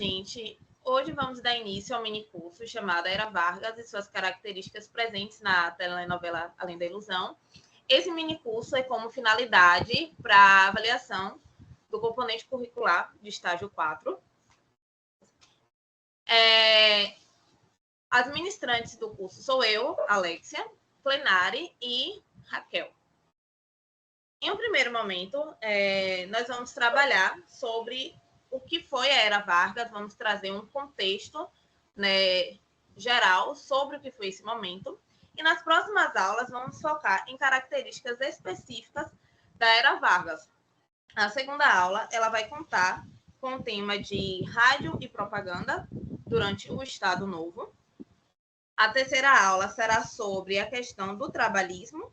gente! Hoje vamos dar início ao minicurso chamado Era Vargas e suas características presentes na telenovela Além da Ilusão. Esse minicurso é como finalidade para avaliação do componente curricular de estágio 4. As ministrantes do curso sou eu, Alexia, Plenari e Raquel. Em um primeiro momento, nós vamos trabalhar sobre o que foi a Era Vargas, vamos trazer um contexto, né, geral sobre o que foi esse momento. E nas próximas aulas, vamos focar em características específicas da Era Vargas. A segunda aula, ela vai contar com o tema de rádio e propaganda durante o Estado Novo. A terceira aula será sobre a questão do trabalhismo.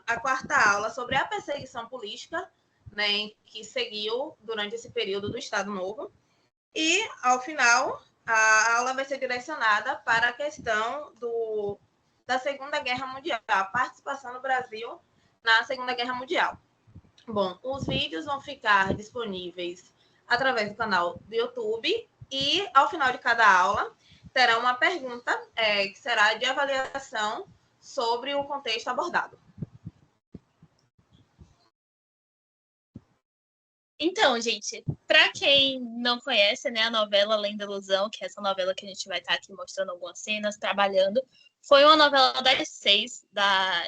A quarta aula sobre a perseguição política, né, que seguiu durante esse período do Estado Novo. E, ao final, a aula vai ser direcionada para a questão da Segunda Guerra Mundial, a participação do Brasil na Segunda Guerra Mundial. Bom, os vídeos vão ficar disponíveis através do canal do YouTube e, ao final de cada aula, terá uma pergunta que será de avaliação sobre o contexto abordado. Então, gente, para quem não conhece, né, a novela Além da Ilusão, que é essa novela que a gente vai estar aqui mostrando algumas cenas, trabalhando, foi uma novela das 6,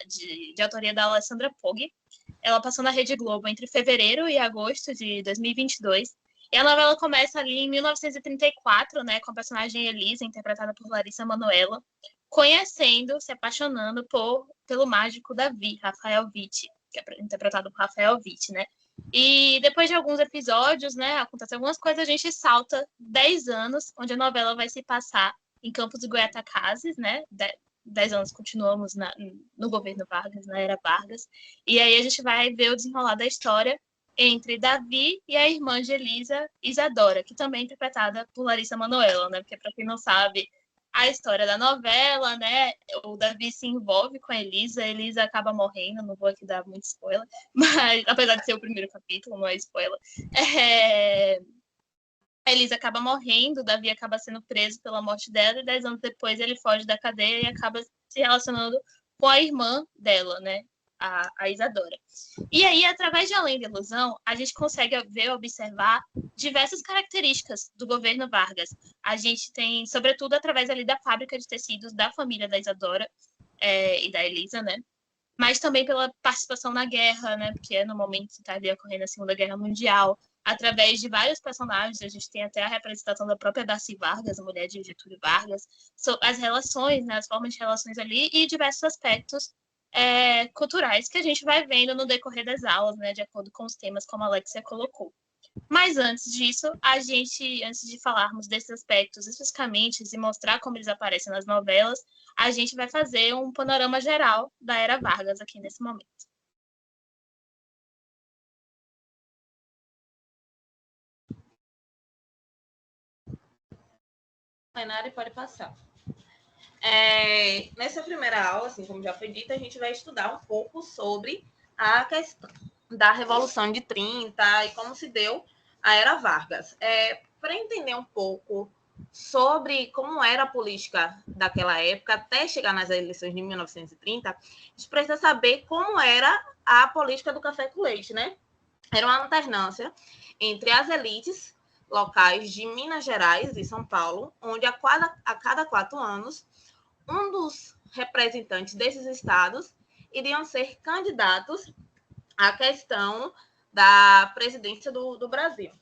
de autoria da Alessandra Poggi. Ela passou na Rede Globo entre fevereiro e agosto de 2022. E a novela começa ali em 1934, né, com a personagem Elisa, interpretada por Larissa Manoela, conhecendo, se apaixonando pelo mágico Davi, Rafael Witt, que é interpretado por Rafael Witt, né? E depois de alguns episódios, né, acontecem algumas coisas, a gente salta 10 anos, onde a novela vai se passar em Campos do Goyatacazes, né? 10 anos continuamos no governo Vargas, na era Vargas. E aí a gente vai ver o desenrolar da história entre Davi e a irmã de Elisa, Isadora, que também é interpretada por Larissa Manoela, né? Porque, para quem não sabe, a história da novela, né? O Davi se envolve com a Elisa acaba morrendo, não vou aqui dar muito spoiler, mas apesar de ser o primeiro capítulo, não é spoiler. A Elisa acaba morrendo, o Davi acaba sendo preso pela morte dela, e 10 anos depois ele foge da cadeia e acaba se relacionando com a irmã dela, né? A Isadora. E aí, através de Além da Ilusão, a gente consegue ver, observar diversas características do governo Vargas. A gente tem, sobretudo, através ali da fábrica de tecidos da família da Isadora e da Elisa, né? Mas também pela participação na guerra, né? Porque no momento que está ali ocorrendo a Segunda Guerra Mundial, através de vários personagens, a gente tem até a representação da própria Darcy Vargas, a mulher de Getúlio Vargas, as relações, né, as formas de relações ali e diversos aspectos culturais que a gente vai vendo no decorrer das aulas, né, de acordo com os temas, como a Alexia colocou. Mas antes disso, antes de falarmos desses aspectos especificamente e mostrar como eles aparecem nas novelas, a gente vai fazer um panorama geral da Era Vargas aqui nesse momento. Plenari, pode passar. Nessa primeira aula, assim como já foi dito, a gente vai estudar um pouco sobre a questão da Revolução de 30 e como se deu a Era Vargas. Para entender um pouco sobre como era a política daquela época, até chegar nas eleições de 1930, a gente precisa saber como era a política do café com leite, né? Era uma alternância entre as elites locais de Minas Gerais e São Paulo, onde a cada 4 anos, um dos representantes desses estados iriam ser candidatos à questão da presidência do Brasil.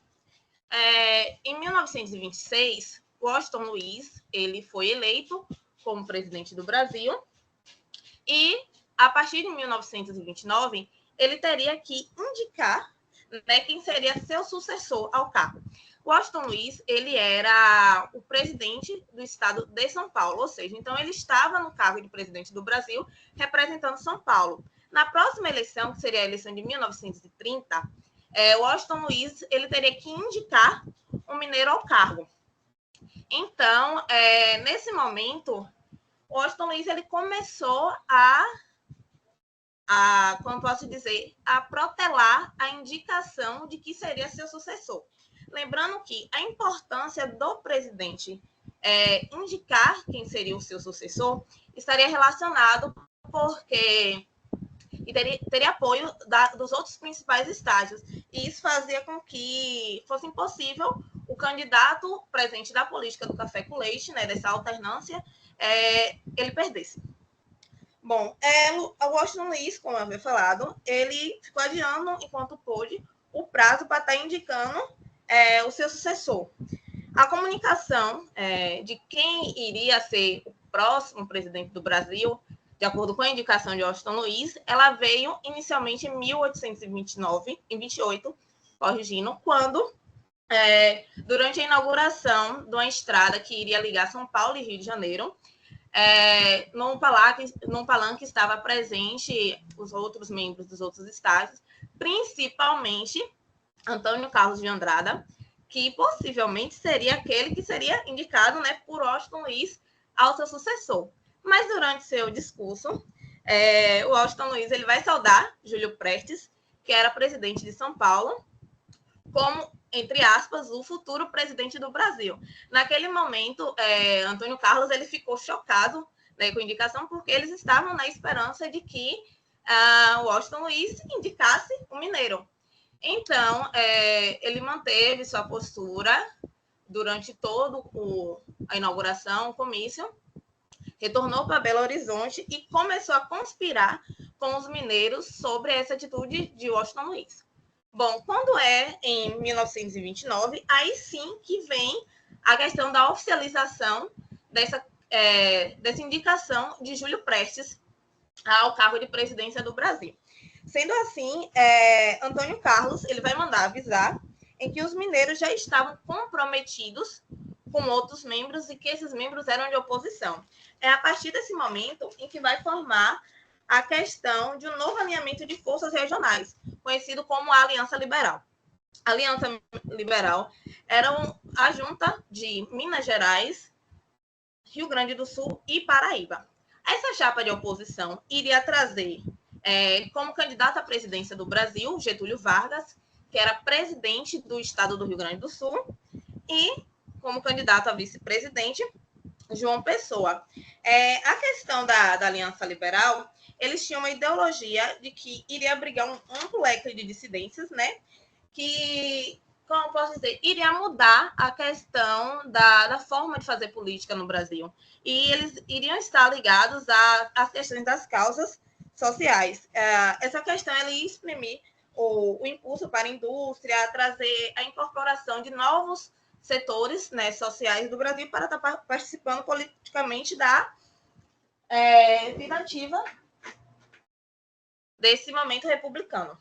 Em 1926, Washington Luiz ele foi eleito como presidente do Brasil e, a partir de 1929, ele teria que indicar, né, quem seria seu sucessor ao cargo. Washington Luiz ele era o presidente do estado de São Paulo, ou seja, então ele estava no cargo de presidente do Brasil, representando São Paulo. Na próxima eleição, que seria a eleição de 1930, Washington Luiz ele teria que indicar um mineiro ao cargo. Então, nesse momento, Washington Luiz ele começou como posso dizer, a protelar a indicação de que seria seu sucessor. Lembrando que a importância do presidente indicar quem seria o seu sucessor estaria relacionado porque teria apoio dos outros principais estágios. E isso fazia com que fosse impossível o candidato presente da política do café com leite, né, dessa alternância, ele perdesse. Bom, o Washington Luiz, como eu havia falado, ele ficou adiando, enquanto pôde, o prazo para estar indicando o seu sucessor. A comunicação de quem iria ser o próximo presidente do Brasil, de acordo com a indicação de Washington Luiz, ela veio inicialmente em 1829, em 28, corrigindo, quando, durante a inauguração de uma estrada que iria ligar São Paulo e Rio de Janeiro, num palanque estava presente os outros membros dos outros estados, principalmente Antônio Carlos de Andrada, que possivelmente seria aquele que seria indicado, né, por Washington Luiz ao seu sucessor. Mas durante seu discurso, o Washington Luiz ele vai saudar Júlio Prestes, que era presidente de São Paulo, como, entre aspas, o futuro presidente do Brasil. Naquele momento, Antônio Carlos ele ficou chocado, né, com a indicação, porque eles estavam na esperança de que o Washington Luiz indicasse o mineiro. Então, ele manteve sua postura durante toda a inauguração, o comício, retornou para Belo Horizonte e começou a conspirar com os mineiros sobre essa atitude de Washington Luiz. Bom, quando em 1929, aí sim que vem a questão da oficialização dessa indicação de Júlio Prestes ao cargo de presidência do Brasil. Sendo assim, Antônio Carlos ele vai mandar avisar em que os mineiros já estavam comprometidos com outros membros e que esses membros eram de oposição. É a partir desse momento em que vai formar a questão de um novo alinhamento de forças regionais, conhecido como a Aliança Liberal. A Aliança Liberal era a junta de Minas Gerais, Rio Grande do Sul e Paraíba. Essa chapa de oposição iria trazer como candidato à presidência do Brasil, Getúlio Vargas, que era presidente do estado do Rio Grande do Sul, e como candidato a vice-presidente, João Pessoa. A questão da Aliança Liberal, eles tinham uma ideologia de que iria abrigar um amplo leque de dissidências, né? Que, como posso dizer, iria mudar a questão da forma de fazer política no Brasil. E eles iriam estar ligados às questões das causas sociais. Essa questão ela ia exprimir o impulso para a indústria, trazer a incorporação de novos setores, né, sociais do Brasil para estar participando politicamente da vida ativa desse momento republicano.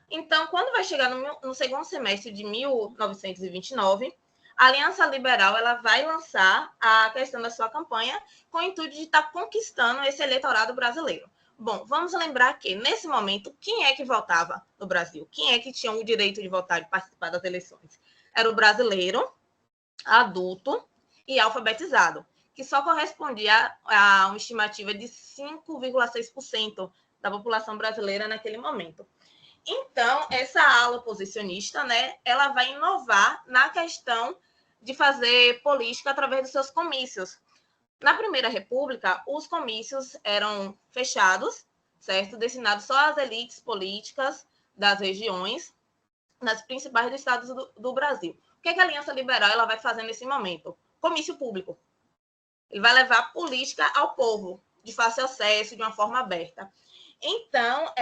Então, quando vai chegar no segundo semestre de 1929, a Aliança Liberal ela vai lançar a questão da sua campanha com o intuito de estar conquistando esse eleitorado brasileiro. Bom, vamos lembrar que, nesse momento, quem é que votava no Brasil? Quem é que tinha o direito de votar e participar das eleições? Era o brasileiro, adulto e alfabetizado, que só correspondia a uma estimativa de 5,6% da população brasileira naquele momento. Então, essa ala oposicionista, né, ela vai inovar na questão de fazer política através dos seus comícios. Na Primeira República, os comícios eram fechados, certo? Destinados só às elites políticas das regiões, nas principais estados do Brasil. O que a Aliança Liberal ela vai fazer nesse momento? Comício público. Ele vai levar política ao povo, de fácil acesso, de uma forma aberta. Então,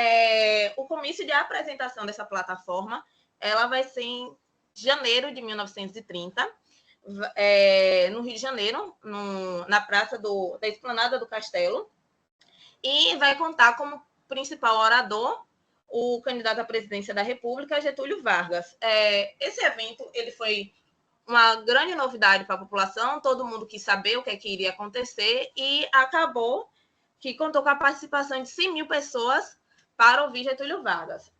o comício de apresentação dessa plataforma, ela vai ser em janeiro de 1930, no Rio de Janeiro, na praça da Esplanada do Castelo, e vai contar como principal orador o candidato à presidência da República, Getúlio Vargas. Esse evento ele foi uma grande novidade para a população, todo mundo quis saber o que iria acontecer, e acabou que contou com a participação de 100 mil pessoas para ouvir Getúlio Vargas.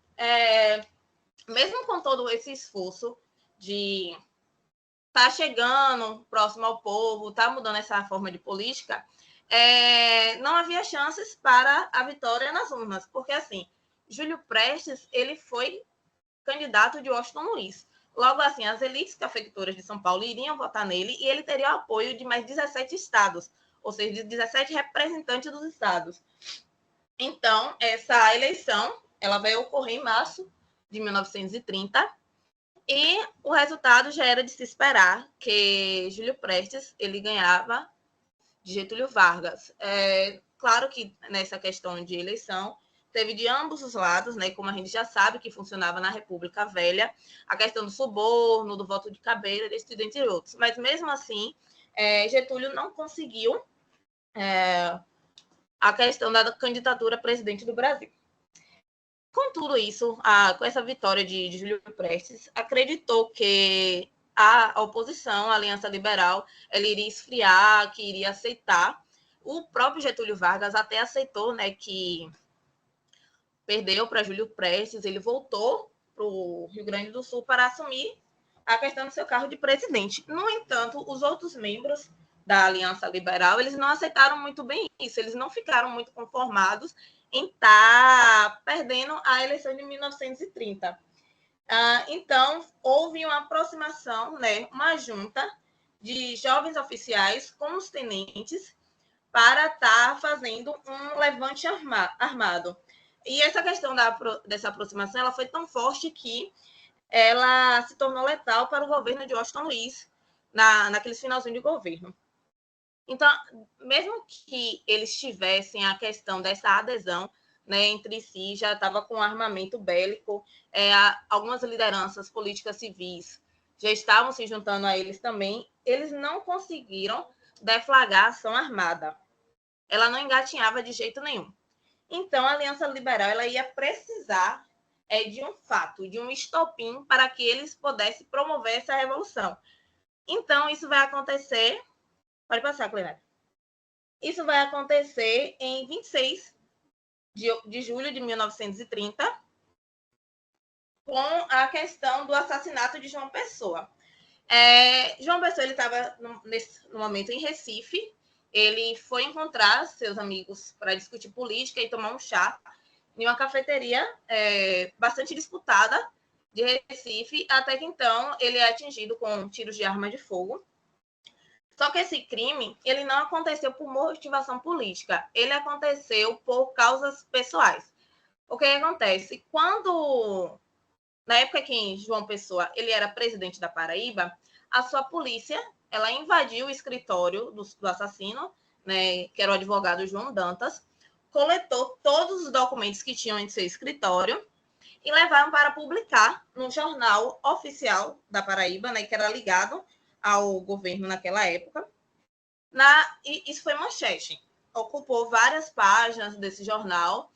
Mesmo com todo esse esforço de estar chegando próximo ao povo, estar mudando essa forma de política, não havia chances para a vitória nas urnas, porque, assim, Júlio Prestes ele foi candidato de Washington Luiz. Logo assim, as elites cafeitoras de São Paulo iriam votar nele e ele teria o apoio de mais 17 estados, ou seja, de 17 representantes dos estados. Então, essa eleição ela vai ocorrer em março de 1930 e o resultado já era de se esperar que Júlio Prestes ele ganhava de Getúlio Vargas. Claro que nessa questão de eleição teve de ambos os lados, né, como a gente já sabe que funcionava na República Velha, a questão do suborno, do voto de cabreira, entre outros. Mas mesmo assim, Getúlio não conseguiu a questão da candidatura a presidente do Brasil. Com tudo isso, com essa vitória de Júlio Prestes, acreditou que a oposição, a Aliança Liberal, ela iria esfriar, que iria aceitar. O próprio Getúlio Vargas até aceitou, né, que perdeu para Júlio Prestes, ele voltou para o Rio Grande do Sul para assumir a questão do seu cargo de presidente. No entanto, os outros membros da Aliança Liberal, eles não aceitaram muito bem isso, eles não ficaram muito conformados em estar perdendo a eleição de 1930. Então, houve uma aproximação, né, uma junta de jovens oficiais com os tenentes para estar fazendo um levante armado. E essa questão dessa aproximação ela foi tão forte que ela se tornou letal para o governo de Washington Luiz naqueles finalzinho de governo. Então, mesmo que eles tivessem a questão dessa adesão, né, entre si, já estava com armamento bélico, algumas lideranças políticas civis já estavam se juntando a eles também, eles não conseguiram deflagrar a ação armada. Ela não engatinhava de jeito nenhum. Então, a Aliança Liberal ela ia precisar de um fato, de um estopim para que eles pudessem promover essa revolução. Então, isso vai acontecer... Pode passar, Clemente. Isso vai acontecer em 26 de julho de 1930, com a questão do assassinato de João Pessoa. João Pessoa ele estava, no momento, em Recife. Ele foi encontrar seus amigos para discutir política e tomar um chá em uma cafeteria bastante disputada de Recife, até que então ele é atingido com tiros de arma de fogo. Só que esse crime, ele não aconteceu por motivação política, ele aconteceu por causas pessoais. O que acontece? Na época que João Pessoa ele era presidente da Paraíba, a sua polícia ela invadiu o escritório do assassino, né, que era o advogado João Dantas, coletou todos os documentos que tinham em seu escritório e levaram para publicar no jornal oficial da Paraíba, né, que era ligado ao governo naquela época. E isso foi manchete. Ocupou várias páginas desse jornal.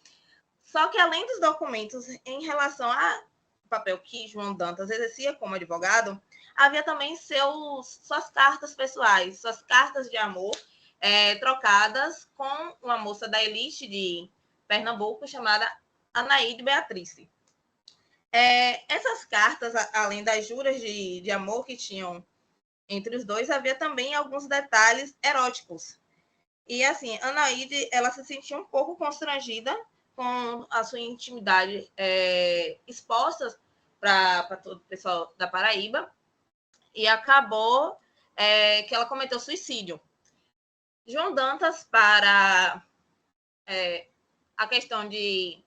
Só que, além dos documentos em relação ao papel que João Dantas exercia como advogado, havia também suas cartas pessoais, suas cartas de amor, trocadas com uma moça da elite de Pernambuco chamada Anaíde Beatrice. Essas cartas, além das juras de amor que tinham entre os dois, havia também alguns detalhes eróticos. E, assim, Anaíde, ela se sentia um pouco constrangida com a sua intimidade exposta para todo o pessoal da Paraíba, e acabou que ela cometeu suicídio. João Dantas, para a questão de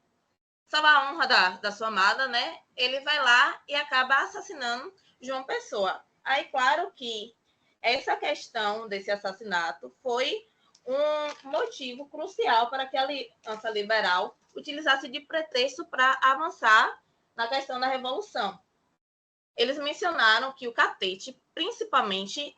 salvar a honra da sua amada, né, ele vai lá e acaba assassinando João Pessoa. Aí, claro que essa questão desse assassinato foi um motivo crucial para que a Aliança Liberal utilizasse de pretexto para avançar na questão da Revolução. Eles mencionaram que o Catete, principalmente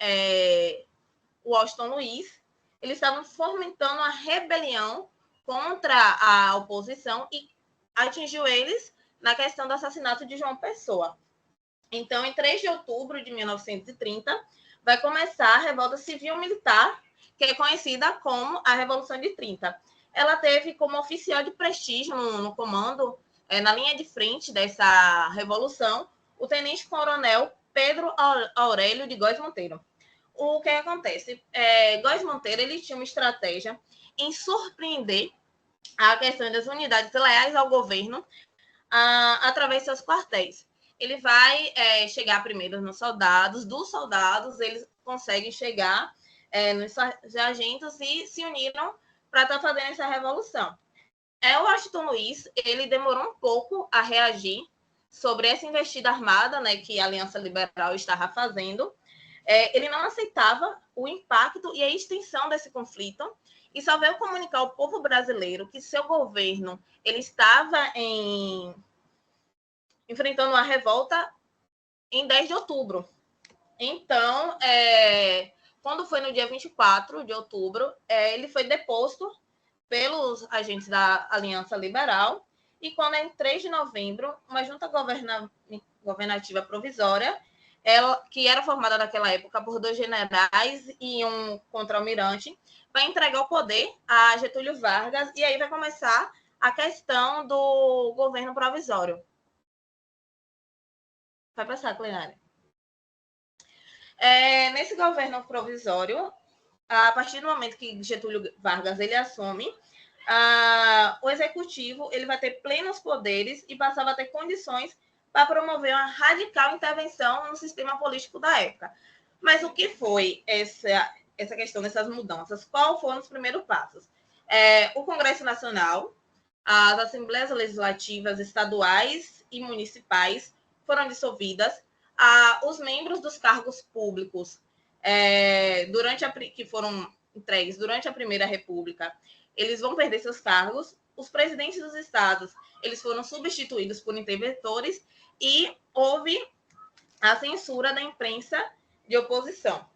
Washington Luiz, eles estavam fomentando a rebelião contra a oposição e atingiu eles na questão do assassinato de João Pessoa. Então, em 3 de outubro de 1930, vai começar a Revolta Civil-Militar, que é conhecida como a Revolução de 30. Ela teve como oficial de prestígio no comando, na linha de frente dessa revolução, o tenente-coronel Pedro Aurélio de Góes Monteiro. O que acontece? Góes Monteiro ele tinha uma estratégia em surpreender a questão das unidades leais ao governo através de seus quartéis. ele vai chegar primeiro nos soldados, dos soldados eles conseguem chegar nos sargentos e se uniram para estar fazendo essa revolução. O Washington Luiz, ele demorou um pouco a reagir sobre essa investida armada, né, que a Aliança Liberal estava fazendo. Ele não aceitava o impacto e a extensão desse conflito e só veio comunicar ao povo brasileiro que seu governo ele estava enfrentando uma revolta em 10 de outubro. Então, quando foi no dia 24 de outubro, ele foi deposto pelos agentes da Aliança Liberal e quando em 3 de novembro, uma junta governativa provisória, que era formada naquela época por 2 generais e um contra-almirante, vai entregar o poder a Getúlio Vargas e aí vai começar a questão do governo provisório. Vai passar, Clenária. Nesse governo provisório, a partir do momento que Getúlio Vargas ele assume, o executivo ele vai ter plenos poderes e passava a ter condições para promover uma radical intervenção no sistema político da época. Mas o que foi essa questão dessas mudanças? Qual foram os primeiros passos? O Congresso Nacional, as Assembleias Legislativas estaduais e municipais foram dissolvidas, os membros dos cargos públicos que foram entregues durante a Primeira República, eles vão perder seus cargos. Os presidentes dos estados, eles foram substituídos por interventores e houve a censura da imprensa de oposição.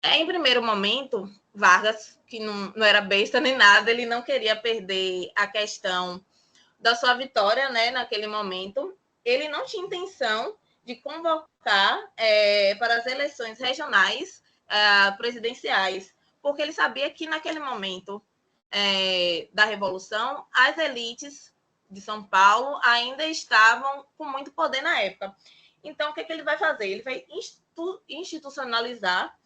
Em primeiro momento, Vargas, que não era besta nem nada, ele não queria perder a questão da sua vitória, né, naquele momento. Ele não tinha intenção de convocar para as eleições regionais presidenciais, porque ele sabia que naquele momento da Revolução, as elites de São Paulo ainda estavam com muito poder na época. Então, o que ele vai fazer? Ele vai institucionalizar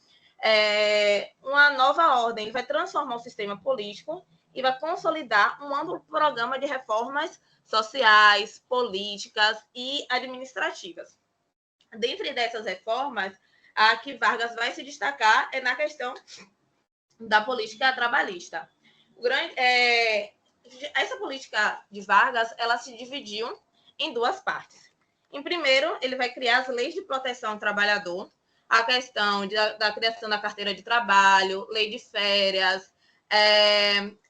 uma nova ordem, ele vai transformar o sistema político e vai consolidar um amplo programa de reformas sociais, políticas e administrativas. Dentre dessas reformas, a que Vargas vai se destacar é na questão da política trabalhista. Essa política de Vargas, ela se dividiu em duas partes. Em primeiro, ele vai criar as leis de proteção ao trabalhador, a questão da criação da carteira de trabalho, lei de férias,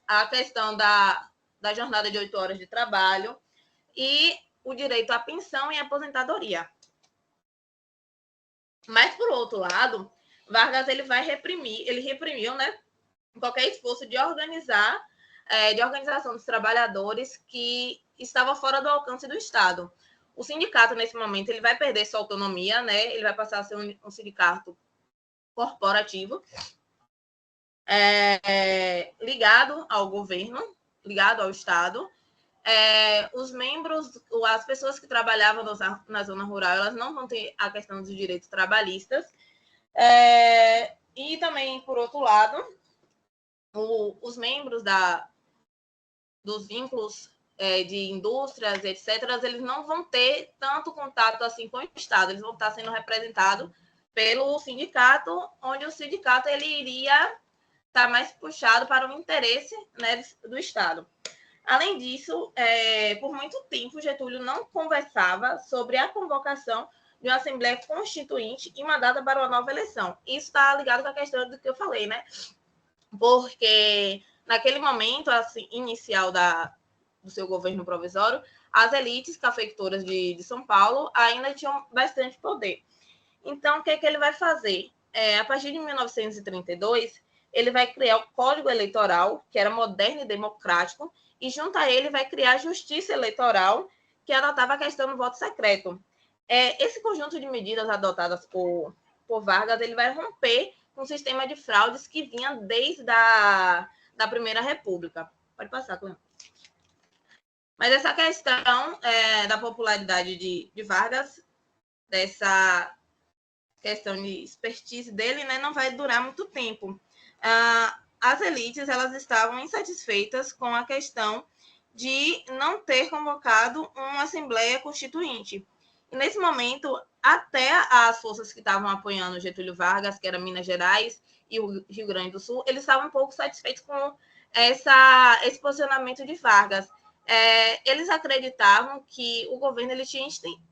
a questão da jornada de 8 horas de trabalho e o direito à pensão e aposentadoria. Mas, por outro lado, Vargas ele reprimiu, né, qualquer esforço de organização dos trabalhadores que estava fora do alcance do Estado. O sindicato, nesse momento, ele vai perder sua autonomia, né? Ele vai passar a ser um sindicato corporativo, ligado ao governo, ligado ao Estado. Os membros, as pessoas que trabalhavam na zona rural, elas não vão ter a questão dos direitos trabalhistas. E também, por outro lado, os membros dos vínculos de indústrias, etc., eles não vão ter tanto contato assim com o Estado, eles vão estar sendo representados pelo sindicato, onde o sindicato ele iria estar mais puxado para o interesse, né, do Estado. Além disso, por muito tempo, Getúlio não conversava sobre a convocação de uma Assembleia Constituinte e mandada para uma nova eleição. Isso está ligado com a questão do que eu falei, né? Porque naquele momento assim, inicial do seu governo provisório, as elites cafeicultoras de São Paulo ainda tinham bastante poder. Então, o que ele vai fazer? A partir de 1932, ele vai criar o Código Eleitoral, que era moderno e democrático, e junto a ele vai criar a Justiça Eleitoral, que adotava a questão do voto secreto. Esse conjunto de medidas adotadas por Vargas, ele vai romper com o sistema de fraudes que vinha desde da Primeira República. Pode passar, Cleão. Mas essa questão da popularidade de Vargas, dessa questão de expertise dele, né, não vai durar muito tempo. As elites elas estavam insatisfeitas com a questão de não ter convocado uma Assembleia Constituinte. E nesse momento, até as forças que estavam apoiando Getúlio Vargas, que era Minas Gerais e o Rio Grande do Sul, eles estavam um pouco satisfeitos com esse posicionamento de Vargas. Eles acreditavam que o governo ele tinha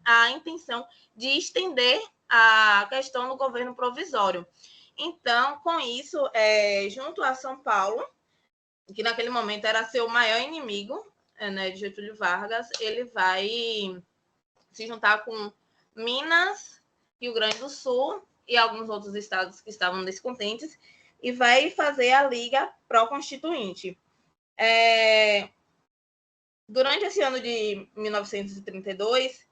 a intenção de estender a questão do governo provisório. Então, com isso, junto a São Paulo, que naquele momento era seu maior inimigo, né, de Getúlio Vargas, ele vai se juntar com Minas, Rio Grande do Sul e alguns outros estados que estavam descontentes e vai fazer a Liga Pró-Constituinte. Durante esse ano de 1932,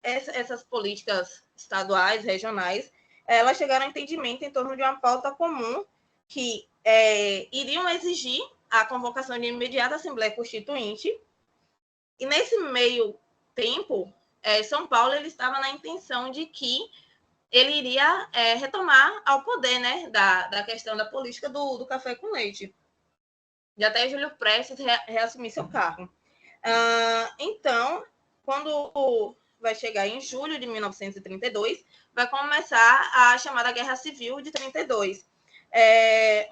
essas políticas estaduais, regionais, elas chegaram a entendimento em torno de uma pauta comum que iriam exigir a convocação de imediata Assembleia Constituinte. E nesse meio tempo, São Paulo ele estava na intenção de que ele iria retomar ao poder, né, da questão da política do café com leite. De até Júlio Prestes reassumir seu cargo. Então, quando vai chegar em julho de 1932, vai começar a chamada Guerra Civil de 32,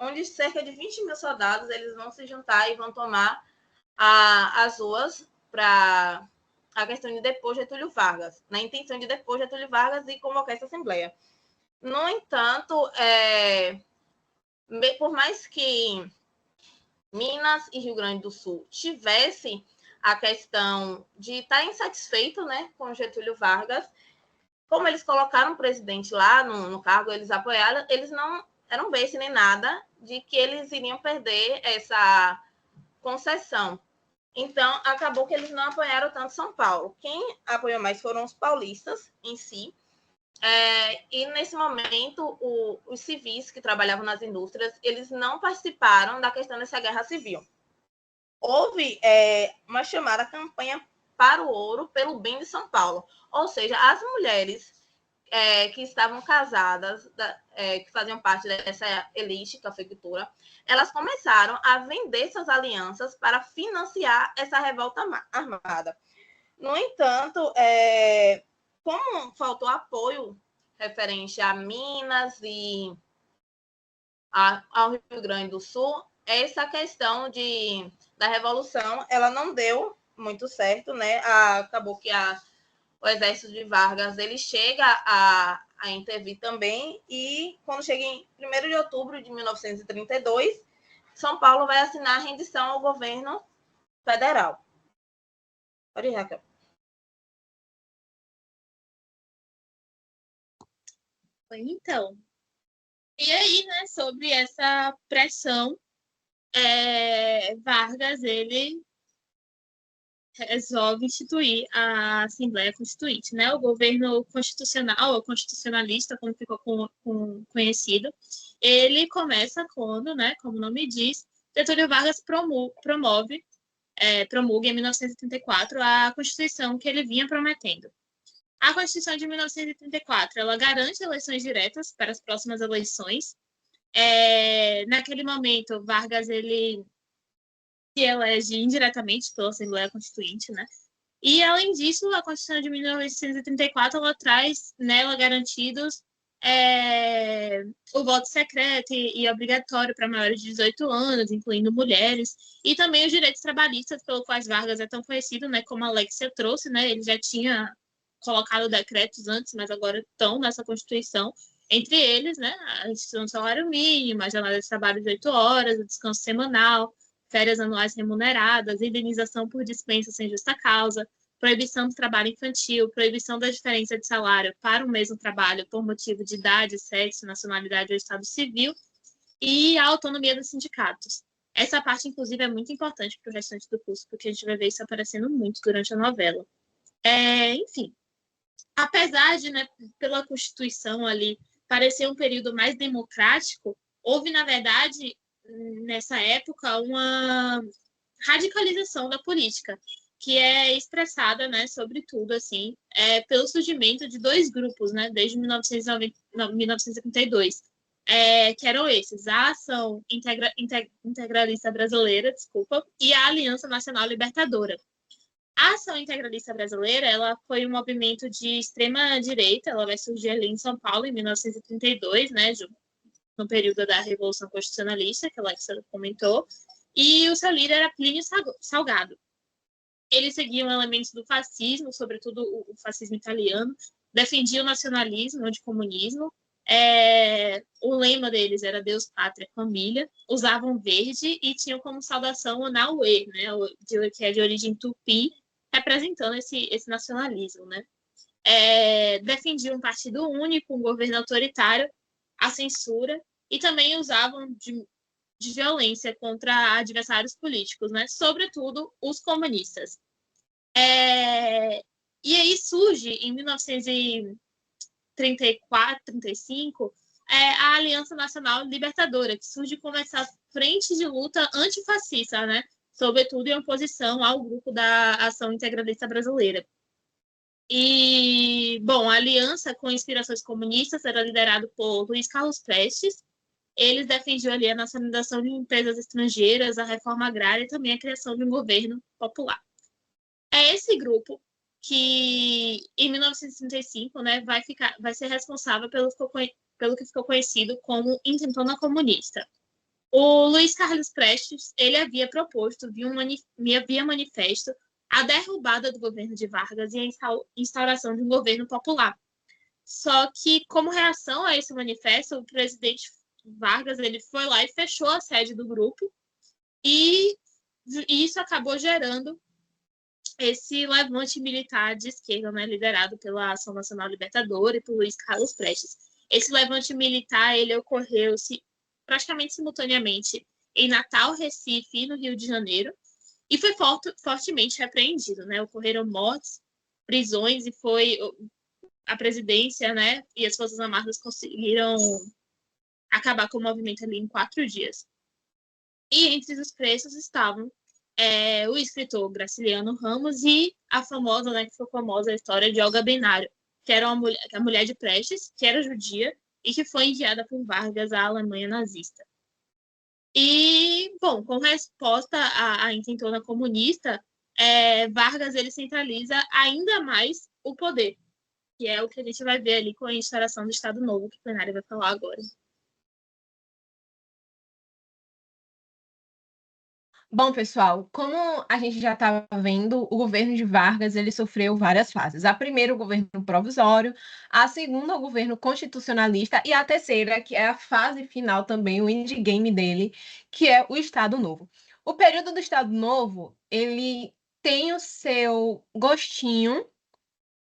onde cerca de 20 mil soldados eles vão se juntar e vão tomar as ruas para a questão de depor Getúlio Vargas, na intenção de depor Getúlio Vargas e convocar essa Assembleia. No entanto, por mais que Minas e Rio Grande do Sul tivessem a questão de estar insatisfeito, né, com Getúlio Vargas, como eles colocaram o presidente lá no cargo, eles apoiaram, eles não eram bem nem nada de que eles iriam perder essa concessão. Então, acabou que eles não apoiaram tanto São Paulo. Quem apoiou mais foram os paulistas em si. E nesse momento, os civis que trabalhavam nas indústrias, eles não participaram da questão dessa guerra civil. Houve uma chamada campanha para o ouro pelo bem de São Paulo. Ou seja, as mulheres que estavam casadas, que faziam parte dessa elite cafeicultura, elas começaram a vender suas alianças para financiar essa revolta armada. No entanto, como faltou apoio referente a Minas e ao Rio Grande do Sul, essa questão da revolução ela não deu muito certo, né? Acabou que o exército de Vargas ele chega a intervir também, e quando chega em 1º de outubro de 1932, São Paulo vai assinar a rendição ao governo federal. Pode ir, Raquel. Então, e aí, né, sobre essa pressão, Vargas, ele resolve instituir a Assembleia Constituinte, né? O governo constitucional, ou constitucionalista, como ficou conhecido, ele começa quando, né, como o nome diz, Getúlio Vargas promulga em 1934 a Constituição que ele vinha prometendo. A Constituição de 1934, ela garante eleições diretas para as próximas eleições. Naquele momento, Vargas, ele se elege indiretamente pela Assembleia Constituinte, né? E, além disso, a Constituição de 1934, ela traz nela garantidos o voto secreto e obrigatório para maiores de 18 anos, incluindo mulheres, e também os direitos trabalhistas, pelos quais Vargas é tão conhecido, né, como a Alexia trouxe, né? Ele já tinha colocado decretos antes, mas agora estão nessa Constituição. Entre eles, né, a instituição do salário mínimo, a jornada de trabalho de 8 horas, o descanso semanal, férias anuais remuneradas, indenização por dispensa sem justa causa, proibição do trabalho infantil, proibição da diferença de salário para o mesmo trabalho por motivo de idade, sexo, nacionalidade ou estado civil, e a autonomia dos sindicatos. Essa parte, inclusive, é muito importante para o restante do curso, porque a gente vai ver isso aparecendo muito durante a novela. Enfim, apesar de, né, pela Constituição ali, parecer um período mais democrático, houve, na verdade, nessa época, uma radicalização da política, que é expressada, né, sobretudo, assim, pelo surgimento de dois grupos, né, desde 1932, que eram esses, a Ação Integralista Brasileira, e a Aliança Nacional Libertadora. A Ação Integralista Brasileira, ela foi um movimento de extrema direita, ela vai surgir ali em São Paulo em 1932, né, no período da Revolução Constitucionalista, que a Alexa comentou, e o seu líder era Plínio Salgado. Eles seguiam elementos do fascismo, sobretudo o fascismo italiano, defendiam o nacionalismo, o anticomunismo. O lema deles era Deus, Pátria, Família. Usavam verde e tinham como saudação o Nauê, né, que é de origem tupi, representando esse nacionalismo. Né? Defendiam um partido único, um governo autoritário, a censura, e também usavam de violência contra adversários políticos, né? Sobretudo os comunistas. E aí surge, em 1934, 35, a Aliança Nacional Libertadora, que surge como essa frente de luta antifascista, né? Sobretudo em oposição ao grupo da Ação Integralista Brasileira. E, bom, a aliança com inspirações comunistas era liderada por Luiz Carlos Prestes. Eles defendiam ali a nacionalização de empresas estrangeiras, a reforma agrária e também a criação de um governo popular. É esse grupo que, em 1935, né, vai ser responsável pelo que ficou conhecido como Intentona Comunista. O Luiz Carlos Prestes, ele havia proposto via manifesto a derrubada do governo de Vargas e a instauração de um governo popular. Só que, como reação a esse manifesto, o presidente Vargas ele foi lá e fechou a sede do grupo, e isso acabou gerando esse levante militar de esquerda, né, liderado pela Ação Nacional Libertadora e por Luiz Carlos Prestes. Esse levante militar ele ocorreu praticamente simultaneamente em Natal, Recife e no Rio de Janeiro, e foi fortemente repreendido. Né? Ocorreram mortes, prisões, e foi a presidência, né, e as Forças Armadas conseguiram acabar com o movimento ali em 4 dias. E entre os presos estavam o escritor Graciliano Ramos e a famosa, né, que ficou famosa a história de Olga Benário, que era a mulher de Prestes, que era judia e que foi enviada por Vargas à Alemanha nazista. E, bom, com resposta à intentona comunista, Vargas ele centraliza ainda mais o poder, que é o que a gente vai ver ali com a instauração do Estado Novo, que o plenário vai falar agora. Bom, pessoal, como a gente já estava vendo, o governo de Vargas ele sofreu várias fases. A primeira, o governo provisório, a segunda, o governo constitucionalista, e a terceira, que é a fase final também, o endgame dele, que é o Estado Novo. O período do Estado Novo, ele tem o seu gostinho,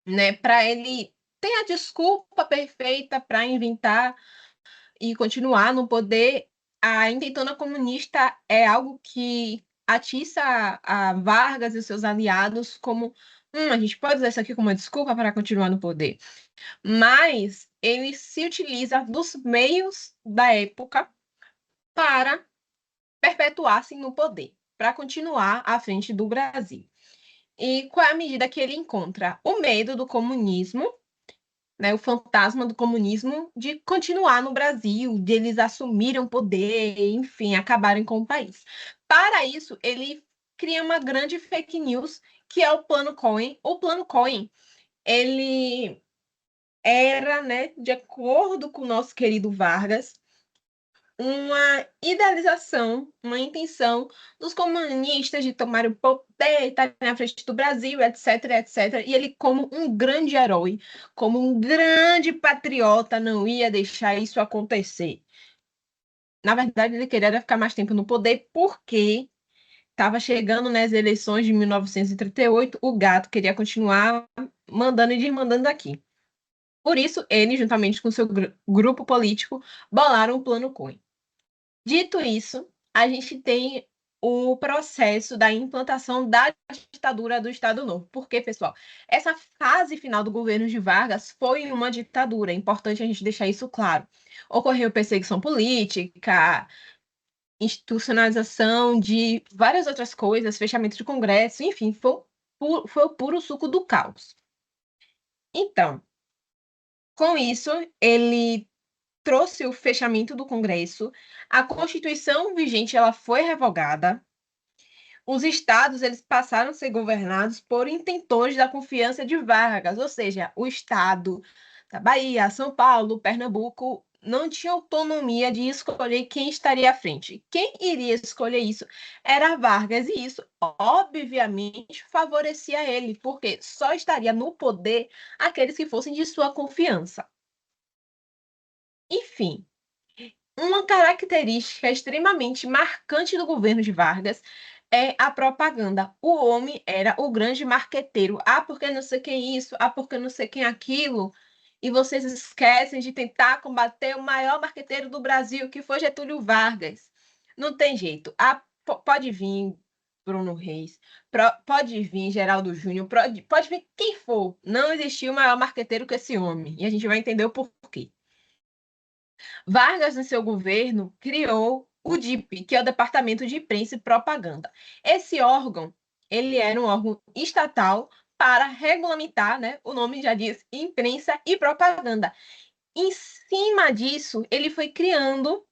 né, para ele tem a desculpa perfeita para inventar e continuar no poder. A intentona comunista é algo que atiça a Vargas e os seus aliados como a gente pode usar isso aqui como uma desculpa para continuar no poder. Mas ele se utiliza dos meios da época para perpetuar-se no poder, para continuar à frente do Brasil. E qual é a medida que ele encontra? O medo do comunismo, né, o fantasma do comunismo de continuar no Brasil, de eles assumirem o poder, enfim, acabarem com o país. Para isso, ele cria uma grande fake news, que é o Plano Cohen. O Plano Cohen, ele era, né, de acordo com o nosso querido Vargas, uma idealização, uma intenção dos comunistas de tomar o poder, estar na frente do Brasil, etc, etc. E ele, como um grande herói, como um grande patriota, não ia deixar isso acontecer. Na verdade, ele queria ficar mais tempo no poder porque estava chegando nas eleições de 1938, o gato queria continuar mandando e desmandando aqui. Por isso, ele, juntamente com seu grupo político, bolaram o Plano Cohen. Dito isso, a gente tem o processo da implantação da ditadura do Estado Novo. Porque, pessoal, essa fase final do governo de Vargas foi uma ditadura. É importante a gente deixar isso claro. Ocorreu perseguição política, institucionalização de várias outras coisas, fechamento de congresso, enfim, foi o puro suco do caos. Então, com isso, ele trouxe o fechamento do Congresso, a Constituição vigente ela foi revogada, os estados eles passaram a ser governados por intentores da confiança de Vargas, ou seja, o estado da Bahia, São Paulo, Pernambuco não tinha autonomia de escolher quem estaria à frente. Quem iria escolher isso era Vargas, e isso, obviamente, favorecia ele, porque só estaria no poder aqueles que fossem de sua confiança. Enfim, uma característica extremamente marcante do governo de Vargas é a propaganda. O homem era o grande marqueteiro. Ah, porque não sei quem isso, ah, porque não sei quem aquilo. E vocês esquecem de tentar combater o maior marqueteiro do Brasil, que foi Getúlio Vargas. Não tem jeito. Ah, pode vir Bruno Reis, pode vir Geraldo Júnior, pode vir quem for. Não existiu maior marqueteiro que esse homem. E a gente vai entender o porquê. Vargas, no seu governo, criou o DIP, que é o Departamento de Imprensa e Propaganda. Esse órgão, ele era um órgão estatal para regulamentar, né? O nome já diz, imprensa e propaganda. Em cima disso, ele foi criando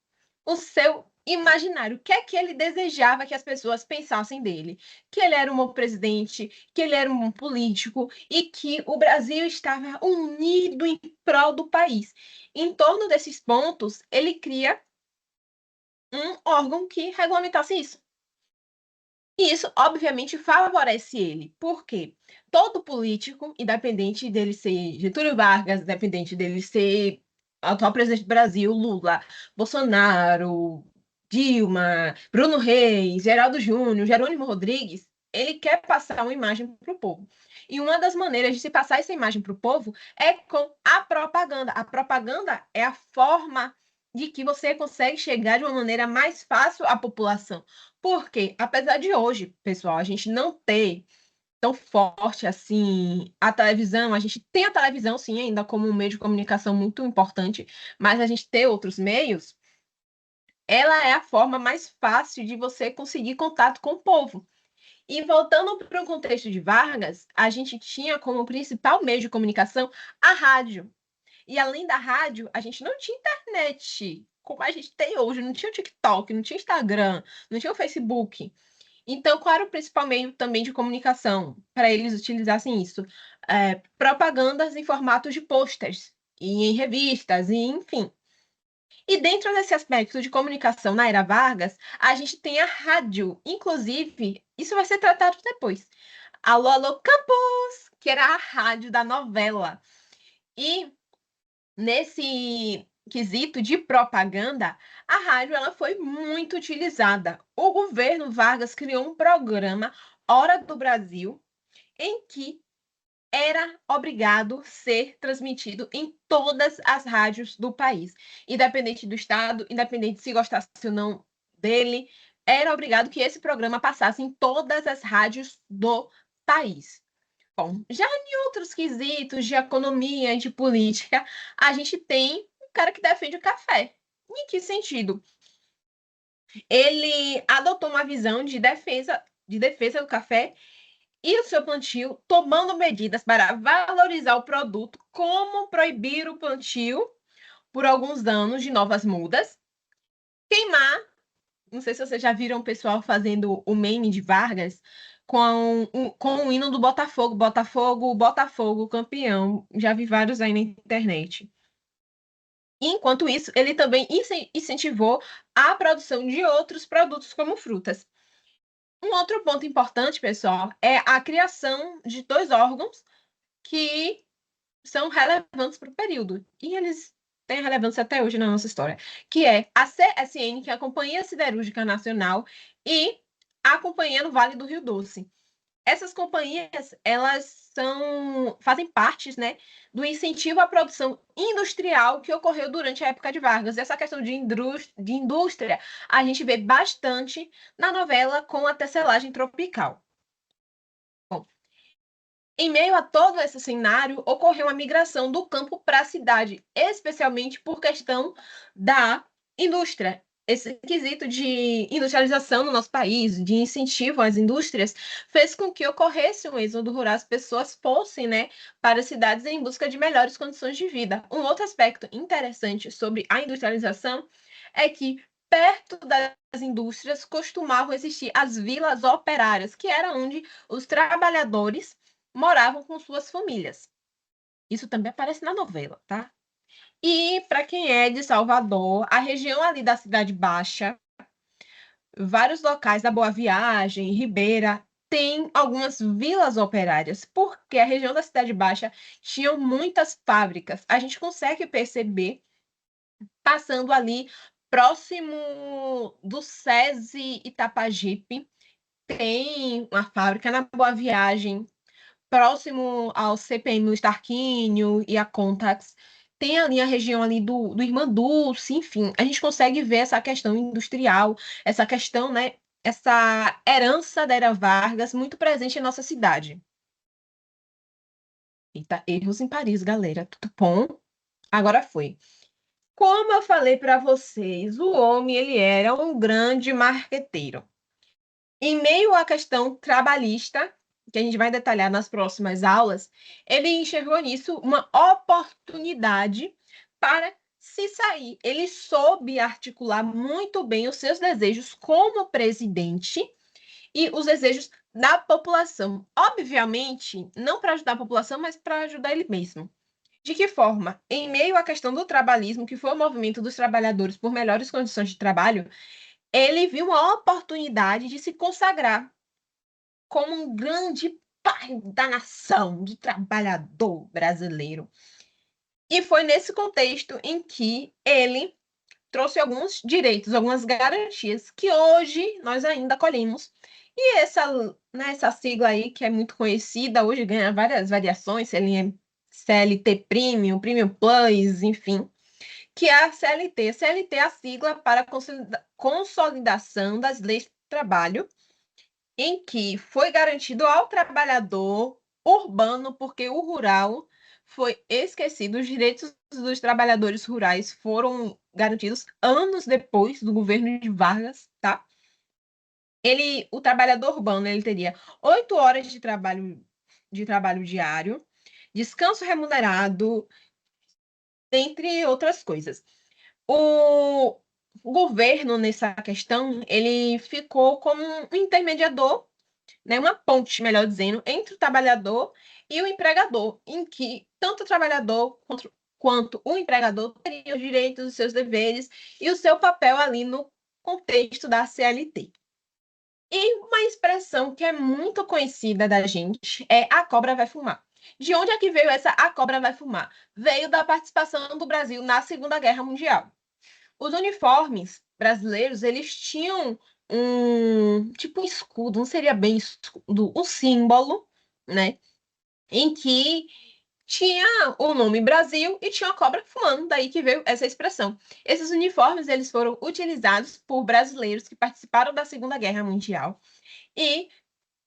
o seu imaginário. O que é que ele desejava que as pessoas pensassem dele? Que ele era um bom presidente, que ele era um bom político e que o Brasil estava unido em prol do país. Em torno desses pontos, ele cria um órgão que regulamentasse isso. E isso, obviamente, favorece ele. Por quê? Todo político, independente dele ser Getúlio Vargas, independente dele ser atual presidente do Brasil, Lula, Bolsonaro, Dilma, Bruno Reis, Geraldo Júnior, Jerônimo Rodrigues, ele quer passar uma imagem para o povo. E uma das maneiras de se passar essa imagem para o povo é com a propaganda. A propaganda é a forma de que você consegue chegar de uma maneira mais fácil à população. Porque, apesar de hoje, pessoal, a gente não ter tão forte assim a televisão, a gente tem a televisão, sim, ainda como um meio de comunicação muito importante, mas a gente ter outros meios, ela é a forma mais fácil de você conseguir contato com o povo. E voltando para o contexto de Vargas, a gente tinha como principal meio de comunicação a rádio. E além da rádio, a gente não tinha internet, como a gente tem hoje, não tinha o TikTok, não tinha Instagram, não tinha o Facebook. Então, qual era o principal meio também de comunicação para eles utilizassem isso? Propagandas em formatos de posters, e em revistas, e enfim. E dentro desse aspecto de comunicação na era Vargas, a gente tem a rádio. Inclusive, isso vai ser tratado depois. Alô, alô, Campos, que era a rádio da novela. E nesse quesito de propaganda, a rádio ela foi muito utilizada. O governo Vargas criou um programa Hora do Brasil, em que era obrigado ser transmitido em todas as rádios do país, independente do estado, independente se gostasse ou não dele, era obrigado que esse programa passasse em todas as rádios do país. Bom, já em outros quesitos de economia e de política, a gente tem um cara que defende o café. Em que sentido? Ele adotou uma visão de defesa do café e o seu plantio, tomando medidas para valorizar o produto, como proibir o plantio por alguns anos de novas mudas, queimar, não sei se vocês já viram o pessoal fazendo o meme de Vargas com o hino do Botafogo, Botafogo, Botafogo, campeão. Já vi vários aí na internet. Enquanto isso, ele também incentivou a produção de outros produtos como frutas. Um outro ponto importante, pessoal, é a criação de dois órgãos que são relevantes para o período. E eles têm relevância até hoje na nossa história, que é a CSN, que é a Companhia Siderúrgica Nacional, e a Companhia do Vale do Rio Doce. Essas companhias, elas fazem parte, né, do incentivo à produção industrial que ocorreu durante a época de Vargas. Essa questão de indústria, a gente vê bastante na novela com a tecelagem tropical. Bom, em meio a todo esse cenário, ocorreu a migração do campo para a cidade, especialmente por questão da indústria. Esse quesito de industrialização no nosso país, de incentivo às indústrias, fez com que ocorresse um êxodo rural, as pessoas fossem, né, para as cidades em busca de melhores condições de vida. Um outro aspecto interessante sobre a industrialização é que perto das indústrias costumavam existir as vilas operárias, que era onde os trabalhadores moravam com suas famílias. Isso também aparece na novela, tá? E para quem é de Salvador, a região ali da Cidade Baixa, vários locais da Boa Viagem, Ribeira, tem algumas vilas operárias, porque a região da Cidade Baixa tinha muitas fábricas. A gente consegue perceber passando ali próximo do SESI Itapajipe, tem uma fábrica na Boa Viagem, próximo ao CPM Luiz Tarquínio e a Contax, tem ali a região ali do Irmã Dulce, enfim, a gente consegue ver essa questão industrial, essa questão, né, essa herança da Era Vargas muito presente em nossa cidade. Eita, erros em Paris, galera, tudo bom? Agora foi. Como eu falei para vocês, o homem ele era um grande marqueteiro. Em meio à questão trabalhista, que a gente vai detalhar nas próximas aulas, ele enxergou nisso uma oportunidade para se sair. Ele soube articular muito bem os seus desejos como presidente e os desejos da população. Obviamente, não para ajudar a população, mas para ajudar ele mesmo. De que forma? Em meio à questão do trabalhismo, que foi o movimento dos trabalhadores por melhores condições de trabalho, ele viu uma oportunidade de se consagrar como um grande pai da nação, do trabalhador brasileiro. E foi nesse contexto em que ele trouxe alguns direitos, algumas garantias que hoje nós ainda colhemos. E essa sigla aí, que é muito conhecida, hoje ganha várias variações, CLT Premium, Premium Plus, enfim, que é a CLT. CLT é a sigla para consolidação das leis de trabalho, em que foi garantido ao trabalhador urbano, porque o rural foi esquecido, os direitos dos trabalhadores rurais foram garantidos anos depois do governo de Vargas, tá? O trabalhador urbano, ele teria 8 horas de trabalho diário, descanso remunerado, entre outras coisas. O governo, nessa questão, ele ficou como um intermediador, né, uma ponte, melhor dizendo, entre o trabalhador e o empregador, em que tanto o trabalhador quanto o empregador teriam os direitos, os seus deveres e o seu papel ali no contexto da CLT. E uma expressão que é muito conhecida da gente é a cobra vai fumar. De onde é que veio essa a cobra vai fumar? Veio da participação do Brasil na Segunda Guerra Mundial. Os uniformes brasileiros, eles tinham um escudo, não seria bem escudo, um símbolo, né? Em que tinha o nome Brasil e tinha a cobra fumando, daí que veio essa expressão. Esses uniformes, eles foram utilizados por brasileiros que participaram da Segunda Guerra Mundial. E,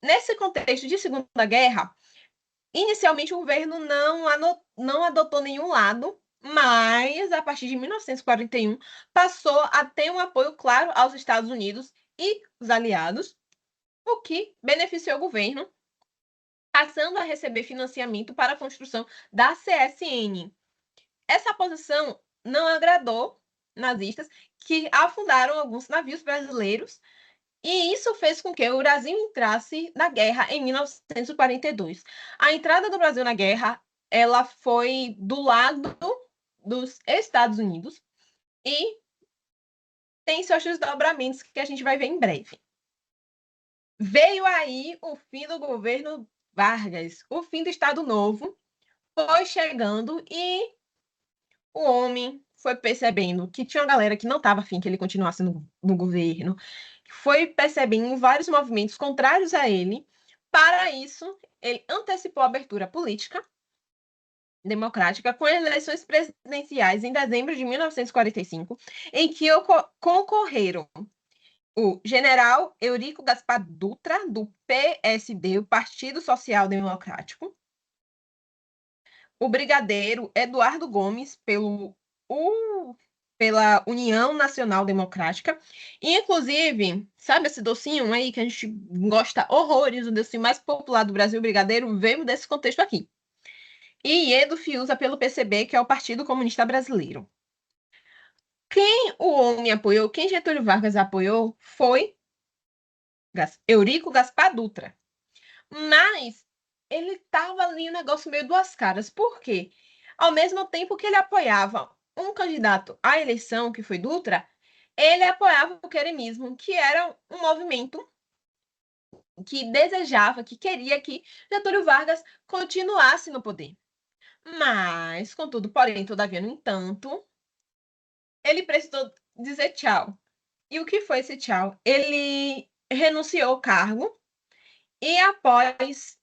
nesse contexto de Segunda Guerra, inicialmente o governo não adotou nenhum lado, mas a partir de 1941 passou a ter um apoio claro aos Estados Unidos e os aliados, o que beneficiou o governo, passando a receber financiamento para a construção da CSN. Essa posição não agradou nazistas, que afundaram alguns navios brasileiros, e isso fez com que o Brasil entrasse na guerra em 1942. A entrada do Brasil na guerra, ela foi do lado dos Estados Unidos e tem seus desdobramentos que a gente vai ver em breve. Veio aí o fim do governo Vargas, o fim do Estado Novo foi chegando e o homem foi percebendo que tinha uma galera que não estava afim que ele continuasse no governo, foi percebendo vários movimentos contrários a ele. Para isso, ele antecipou a abertura política democrática com eleições presidenciais em dezembro de 1945, em que concorreram o general Eurico Gaspar Dutra, do PSD, o Partido Social Democrático, o brigadeiro Eduardo Gomes, pela União Nacional Democrática. E, inclusive, sabe esse docinho aí que a gente gosta horrores, o docinho mais popular do Brasil, o brigadeiro, veio desse contexto aqui. E Edo Fiuza pelo PCB, que é o Partido Comunista Brasileiro. Quem o homem apoiou, quem Getúlio Vargas apoiou, foi Eurico Gaspar Dutra. Mas ele estava ali um negócio meio duas caras. Por quê? Ao mesmo tempo que ele apoiava um candidato à eleição, que foi Dutra, ele apoiava o queremismo, que era um movimento que desejava, que queria que Getúlio Vargas continuasse no poder. Mas, contudo, porém, todavia, no entanto, ele precisou dizer tchau. E o que foi esse tchau? Ele renunciou ao cargo e após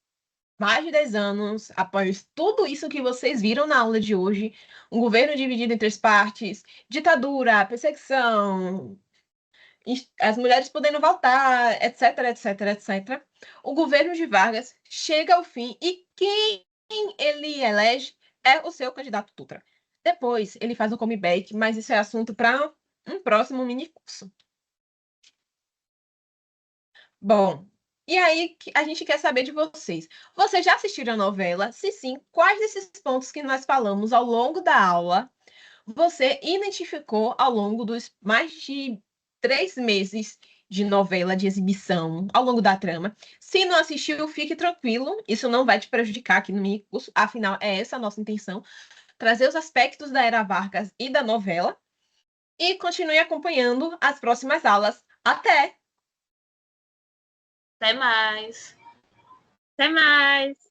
mais de 10 anos, após tudo isso que vocês viram na aula de hoje, um governo dividido em três partes, ditadura, perseguição, as mulheres podendo votar, etc, etc, etc. O governo de Vargas chega ao fim e quem ele elege é o seu candidato Dutra. Depois ele faz um comeback, mas isso é assunto para um próximo mini curso. Bom, e aí a gente quer saber de vocês. Vocês já assistiram a novela? Se sim, quais desses pontos que nós falamos ao longo da aula você identificou ao longo dos mais de 3 meses de novela, de exibição, ao longo da trama? Se não assistiu, fique tranquilo, isso não vai te prejudicar aqui no mini curso, afinal, é essa a nossa intenção, trazer os aspectos da Era Vargas e da novela, e continue acompanhando as próximas aulas. Até! Até mais. Até mais!